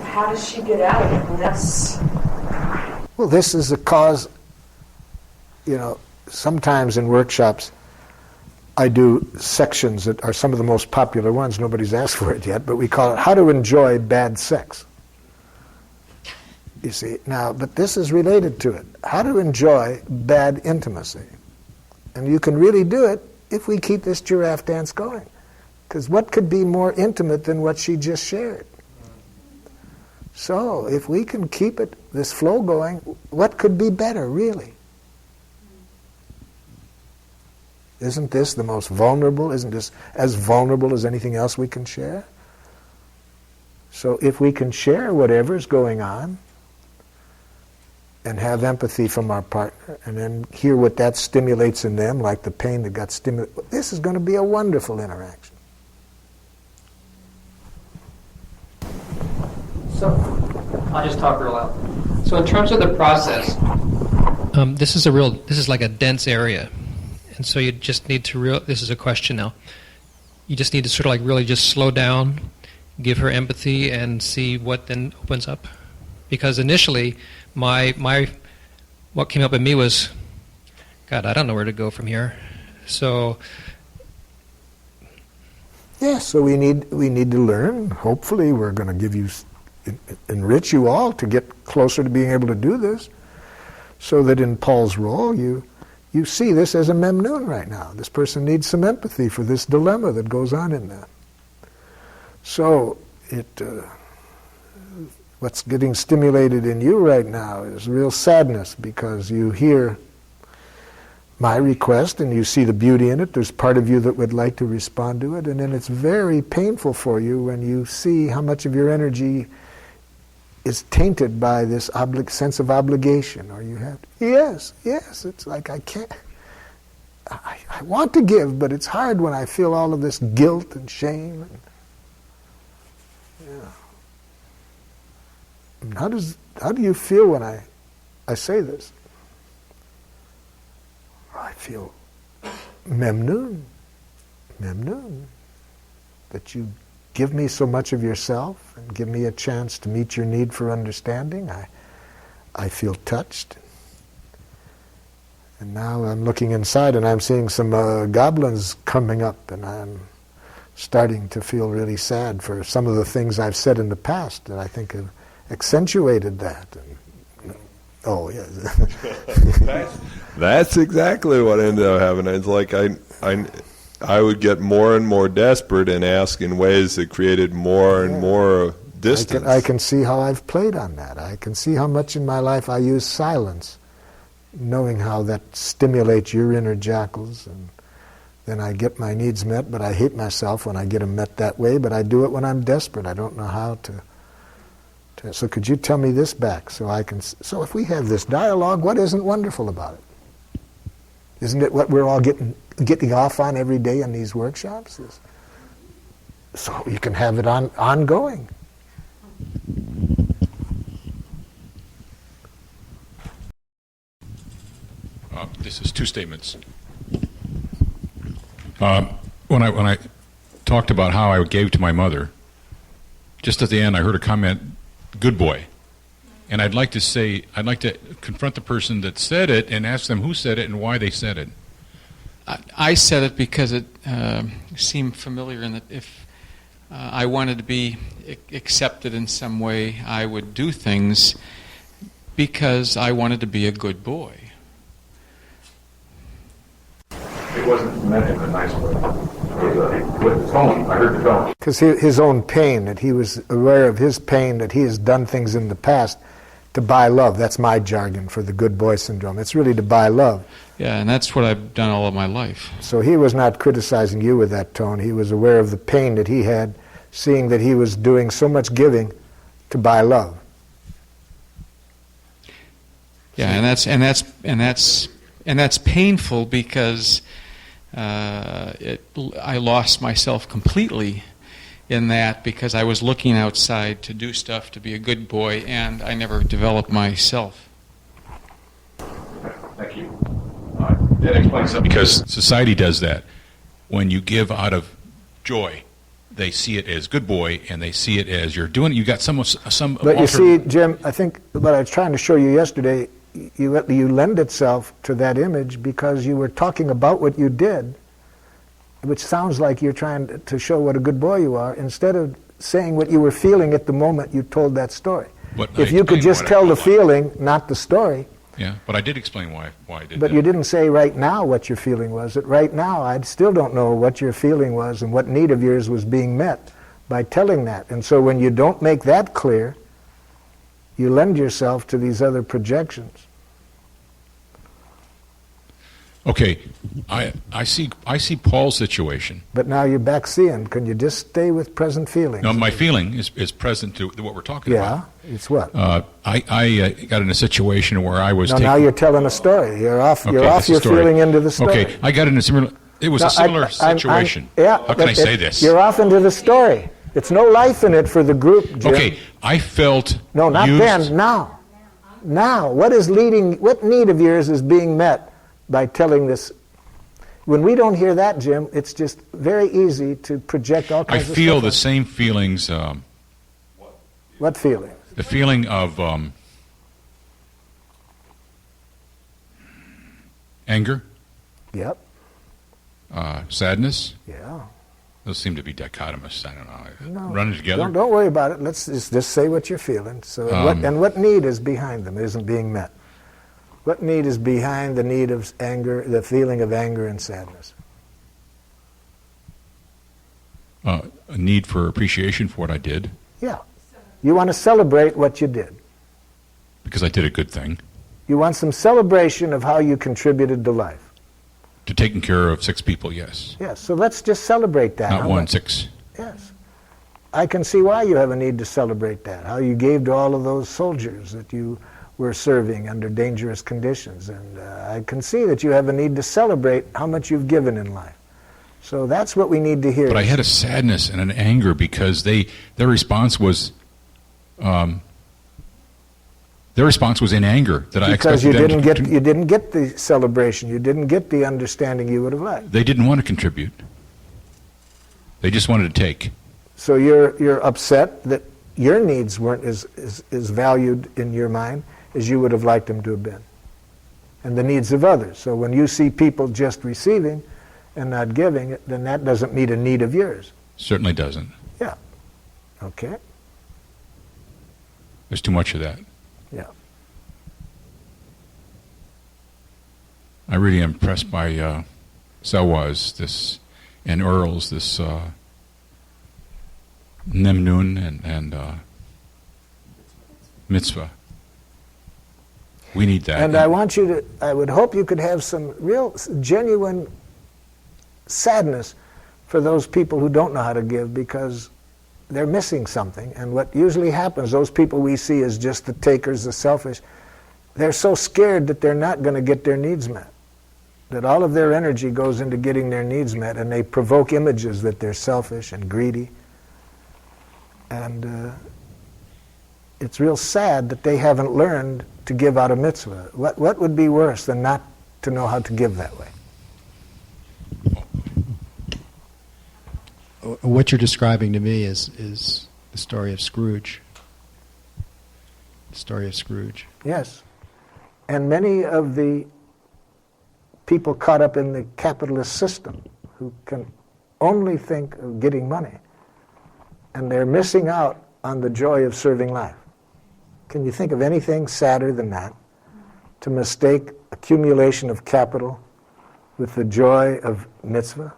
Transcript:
how does she get out of it? And that's... Well, this is a cause, sometimes in workshops I do sections that are some of the most popular ones. Nobody's asked for it yet, but we call it How to Enjoy Bad Sex. You see, now, but this is related to it. How to enjoy bad intimacy. And you can really do it if we keep this giraffe dance going. Because what could be more intimate than what she just shared? So, if we can keep this flow going, what could be better, really? Isn't this the most vulnerable? Isn't this as vulnerable as anything else we can share? So if we can share whatever's going on and have empathy from our partner and then hear what that stimulates in them, like the pain that got stimulated, this is going to be a wonderful interaction. So, I'll just talk real loud. So in terms of the process, this is like a dense area. And so you just need to, this is a question now, you just need to sort of like really just slow down, give her empathy, and see what then opens up. Because initially, what came up in me was, God, I don't know where to go from here. So... Yeah, so we need to learn. Hopefully we're going to enrich you all to get closer to being able to do this, so that in Paul's role you see this as a memnoon right now. This person needs some empathy for this dilemma that goes on in them. So what's getting stimulated in you right now is real sadness, because you hear my request and you see the beauty in it. There's part of you that would like to respond to it, and then it's very painful for you when you see how much of your energy is tainted by this sense of obligation, or you have yes, it's like I can't, I want to give, but it's hard when I feel all of this guilt and shame. And how do you feel when I say this? I feel memnoon, that you give me so much of yourself and give me a chance to meet your need for understanding. I feel touched. And now I'm looking inside and I'm seeing some goblins coming up, and I'm starting to feel really sad for some of the things I've said in the past that I think have accentuated that. And, oh, yes. That's exactly what ended up happening. It's like I would get more and more desperate and ask in ways that created more and more distance. I can see how I've played on that. I can see how much in my life I use silence, knowing how that stimulates your inner jackals, and then I get my needs met, but I hate myself when I get them met that way, but I do it when I'm desperate. I don't know how to. So could you tell me this back so I can... So if we have this dialogue, what isn't wonderful about it? Isn't it what we're all getting off on every day in these workshops? So you can have it ongoing. This is two statements. When I talked about how I gave to my mother, just at the end I heard a comment, "Good boy." And I'd like to confront the person that said it and ask them who said it and why they said it. I said it because it seemed familiar, in that if I wanted to be accepted in some way, I would do things because I wanted to be a good boy. It wasn't meant in a nice way. With the tone, I heard the tone. Because his own pain, that he was aware of his pain, that he has done things in the past to buy love. That's my jargon for the good boy syndrome. It's really to buy love. Yeah, and that's what I've done all of my life. So he was not criticizing you with that tone. He was aware of the pain that he had, seeing that he was doing so much giving to buy love. Yeah, and that's painful because I lost myself completely in that, because I was looking outside to do stuff to be a good boy, and I never developed myself. Thank you. That explains something. Because society does that. When you give out of joy, they see it as good boy, and they see it as you're doing it. You got some. But you see, Jim, I think what I was trying to show you yesterday, you lend itself to that image because you were talking about what you did, which sounds like you're trying to show what a good boy you are, instead of saying what you were feeling at the moment you told that story. If you could just tell the feeling, not the story. Yeah, but I did explain why I did that. But you didn't say right now what your feeling was. That right now, I still don't know what your feeling was and what need of yours was being met by telling that. And so when you don't make that clear, you lend yourself to these other projections. Okay, I see Paul's situation. But now you're back seeing. Can you just stay with present feelings? No, my feeling is present to what we're talking about. Yeah, it's what? I got in a situation where I was. Now you're telling a story. You're off your feeling into the story. Okay, I got in a similar. It was a similar situation. How can I say this? You're off into the story. It's no life in it for the group, Jim. Okay, I felt. No, not then. Now. What need of yours is being met by telling this? When we don't hear that, Jim, it's just very easy to project all kinds of stuff. I feel the same feelings. What feeling? The feeling of anger. Yep. Sadness. Yeah. Those seem to be dichotomous. I don't know. No, running together. Don't worry about it. Let's just say what you're feeling. So, what need is behind them isn't being met? What need is behind the need of anger, the feeling of anger and sadness? A need for appreciation for what I did. Yeah. You want to celebrate what you did. Because I did a good thing. You want some celebration of how you contributed to life. To taking care of 6 people, yes. Yes, so let's just celebrate that. Not 1, 6. Yes. I can see why you have a need to celebrate that, how you gave to all of those soldiers that you were serving under dangerous conditions. And I can see that you have a need to celebrate how much you've given in life. So that's what we need to hear. But I had a sadness and an anger because their response was in anger that I expected them to. Because you didn't get the celebration, you didn't get the understanding you would have liked. They didn't want to contribute. They just wanted to take. So you're upset that your needs weren't as valued in your mind as you would have liked them to have been, and the needs of others. So when you see people just receiving and not giving, then that doesn't meet a need of yours. Certainly doesn't. Yeah. Okay. There's too much of that. Yeah. I really am impressed by Selwaz, and Earl's, this Nemnun and mitzvah. We need that. And I would hope you could have some real, genuine sadness for those people who don't know how to give, because they're missing something. And what usually happens, those people we see as just the takers, the selfish, they're so scared that they're not going to get their needs met, that all of their energy goes into getting their needs met, and they provoke images that they're selfish and greedy. And it's real sad that they haven't learned to give out a mitzvah. What would be worse than not to know how to give that way? What you're describing to me is the story of Scrooge. The story of Scrooge. Yes. And many of the people caught up in the capitalist system who can only think of getting money, and they're missing out on the joy of serving life. Can you think of anything sadder than that? To mistake accumulation of capital with the joy of mitzvah?